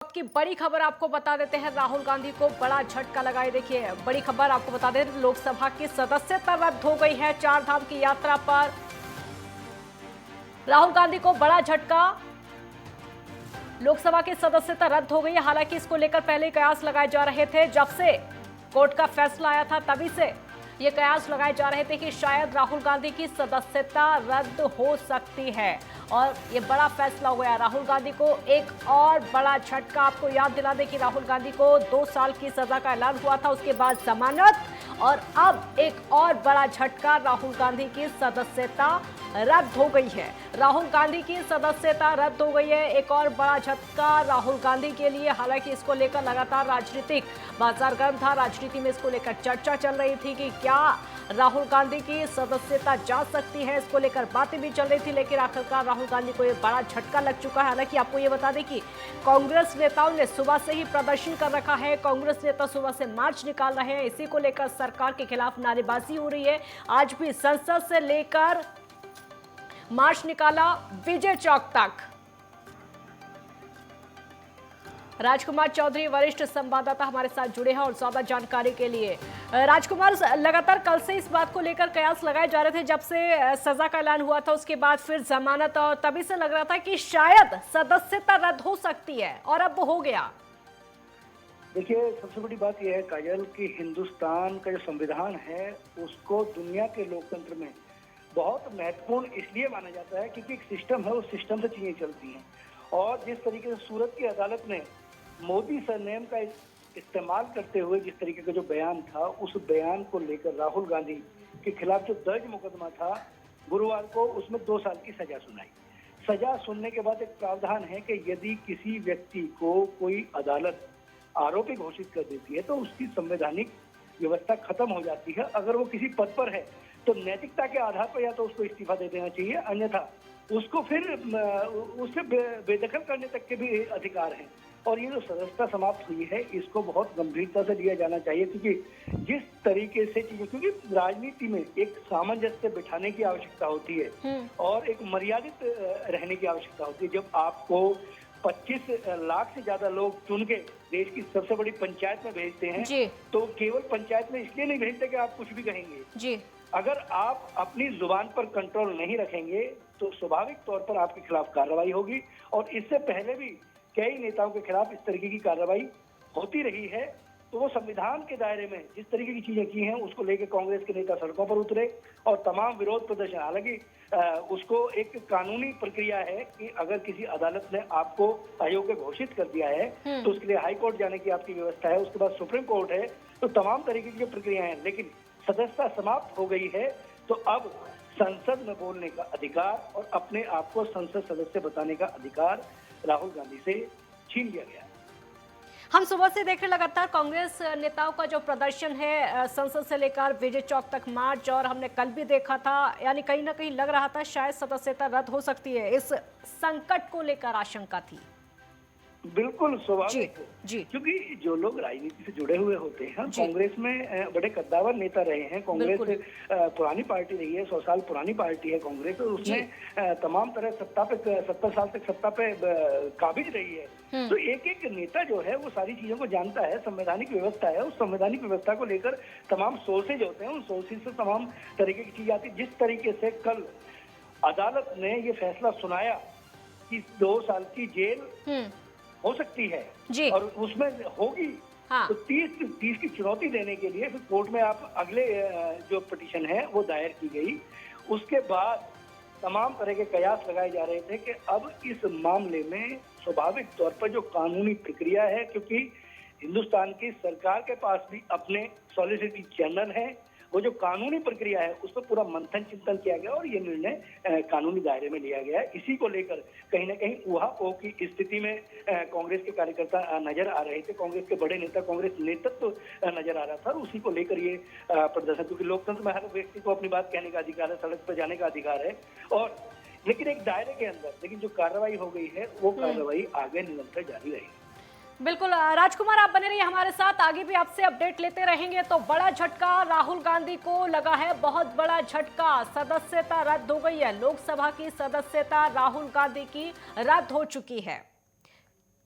की बड़ी खबर आपको बता देते हैं। राहुल गांधी को बड़ा झटका लगा है। देखिए, बड़ी खबर आपको बता दें, लोकसभा की सदस्यता रद्द हो गई है। चार धाम की यात्रा पर राहुल गांधी को बड़ा झटका। लोकसभा की सदस्यता रद्द हो गई है। हालांकि इसको लेकर पहले कयास लगाए जा रहे थे। जब से कोर्ट का फैसला आया था तभी से ये कयास लगाए जा रहे थे कि शायद राहुल गांधी की सदस्यता रद्द हो सकती है, और ये बड़ा फैसला हुआ है। राहुल गांधी को एक और बड़ा झटका। आपको याद दिला दें कि राहुल गांधी को 2 साल की सजा का ऐलान हुआ था, उसके बाद जमानत, और अब एक और बड़ा झटका। राहुल गांधी की सदस्यता रद्द हो गई है। राहुल गांधी की सदस्यता रद्द हो गई है। एक और बड़ा झटका राहुल गांधी के लिए। हालांकि इसको लेकर लगातार राजनीतिक बाजार गर्म था। राजनीति में इसको लेकर चर्चा चल रही थी कि क्या राहुल गांधी की सदस्यता जा सकती है। इसको लेकर बातें भी चल रही थी, लेकिन आखिरकार राहुल गांधी को यह बड़ा झटका लग चुका है। हालांकि आपको ये बता दें कि कांग्रेस नेताओं ने सुबह से ही प्रदर्शन कर रखा है। कांग्रेस नेता सुबह से मार्च निकाल रहे हैं। इसी को लेकर सरकार के खिलाफ नारेबाजी हो रही है। आज भी संसद से लेकर मार्च निकाला विजय चौक तक। राजकुमार चौधरी वरिष्ठ संवाददाता हमारे साथ जुड़े हैं और ज्यादा जानकारी के लिए। राजकुमार, लगातार कल से इस बात को लेकर कयास लगाए जा रहे थे। जब से सजा का ऐलान हुआ था, उसके बाद फिर जमानत, और तभी से लग रहा था कि शायद सदस्यता रद्द हो सकती है, और अब वो हो गया। देखिए, सबसे बड़ी बात यह है काजल कि हिंदुस्तान का जो संविधान है उसको दुनिया के लोकतंत्र में बहुत महत्वपूर्ण इसलिए माना जाता है क्योंकि एक सिस्टम है, उस सिस्टम से चीजें चलती हैं। और जिस तरीके से सूरत की अदालत ने मोदी सरनेम का इस्तेमाल करते हुए जिस तरीके का जो बयान था, उस बयान को लेकर राहुल गांधी के खिलाफ जो दर्ज मुकदमा था गुरुवार को, उसमें 2 साल की सजा सुनाई। सजा सुनने के बाद एक प्रावधान है कि यदि किसी व्यक्ति को कोई अदालत आरोपी घोषित कर देती है तो उसकी संवैधानिक व्यवस्था खत्म हो जाती है। अगर वो किसी पद पर है तो नैतिकता के आधार पर या तो उसको इस्तीफा दे देना चाहिए, अन्यथा उसको फिर उससे बेदखल करने तक के भी अधिकार हैं। और ये जो सदस्यता समाप्त हुई है इसको बहुत गंभीरता से लिया जाना चाहिए, क्योंकि जिस तरीके से चीजें, क्योंकि राजनीति में एक सामंजस्य बिठाने की आवश्यकता होती है और एक मर्यादित रहने की आवश्यकता होती है। जब आपको 25 लाख से ज्यादा लोग चुन के देश की सबसे बड़ी पंचायत में भेजते हैं, तो केवल पंचायत में इसलिए नहीं भेजते कि आप कुछ भी कहेंगे जी। अगर आप अपनी जुबान पर कंट्रोल नहीं रखेंगे तो स्वाभाविक तौर पर आपके खिलाफ कार्रवाई होगी। और इससे पहले भी कई नेताओं के खिलाफ इस तरीके की कार्रवाई होती रही है। तो वो संविधान के दायरे में जिस तरीके की चीजें की हैं उसको लेकर कांग्रेस के नेता सड़कों पर उतरे और तमाम विरोध प्रदर्शन। हालांकि उसको एक कानूनी प्रक्रिया है कि अगर किसी अदालत ने आपको अयोग्य घोषित कर दिया है तो उसके लिए हाई कोर्ट जाने की आपकी व्यवस्था है, उसके बाद सुप्रीम कोर्ट है, तो तमाम तरीके की प्रक्रिया है। लेकिन सदस्यता समाप्त हो गई है तो अब संसद में बोलने का अधिकार और अपने आप को संसद सदस्य बताने का अधिकार राहुल गांधी से छीन लिया गया है। हम सुबह से देख रहे लगातार कांग्रेस नेताओं का जो प्रदर्शन है, संसद से लेकर विजय चौक तक मार्च, और हमने कल भी देखा था, यानी कहीं ना कहीं लग रहा था शायद सदस्यता रद्द हो सकती है। इस संकट को लेकर आशंका थी। बिल्कुल स्वाभाविक जी, क्योंकि जो लोग राजनीति से जुड़े हुए होते हैं, कांग्रेस में बड़े कद्दावर नेता रहे हैं। कांग्रेस पुरानी पार्टी रही है, 100 साल पुरानी पार्टी है कांग्रेस, और उसने तमाम तरह 70 साल तक सत्ता पे काबिज रही है। तो एक एक नेता जो है वो सारी चीजों को जानता है। संवैधानिक व्यवस्था है, उस संवैधानिक व्यवस्था को लेकर तमाम सोर्सेज होते हैं, उन सोर्सेज से तमाम तरीके की चीज आती है। जिस तरीके से कल अदालत ने ये फैसला सुनाया कि 2 साल की जेल हो सकती है जी, और उसमें होगी तो 30 की चुनौती देने के लिए फिर कोर्ट में आप अगले जो पिटीशन है वो दायर की गई। उसके बाद तमाम तरह के कयास लगाए जा रहे थे कि अब इस मामले में स्वाभाविक तौर पर जो कानूनी प्रक्रिया है, क्योंकि हिंदुस्तान की सरकार के पास भी अपने सॉलिसिटर जनरल है, वो जो कानूनी प्रक्रिया है उस पर पूरा मंथन चिंतन किया गया और ये निर्णय कानूनी दायरे में लिया गया है। इसी को लेकर कहीं ना कहीं ऊहापोह की स्थिति में कांग्रेस के कार्यकर्ता नजर आ रहे थे, कांग्रेस के बड़े नेता, कांग्रेस नेतृत्व नजर आ रहा था, और उसी को लेकर ये प्रदर्शन, क्योंकि लोकतंत्र में हर व्यक्ति को अपनी बात कहने का अधिकार है, सड़क पर जाने का अधिकार है, और लेकिन एक दायरे के अंदर। लेकिन जो कार्रवाई हो गई है वो कार्रवाई आगे निरंतर जारी रहेगी। बिल्कुल राजकुमार, आप बने रहिए हमारे साथ, आगे भी आपसे अपडेट लेते रहेंगे। तो बड़ा झटका राहुल गांधी को लगा है, बहुत बड़ा झटका। सदस्यता रद्द हो गई है। लोकसभा की सदस्यता राहुल गांधी की रद्द हो चुकी है।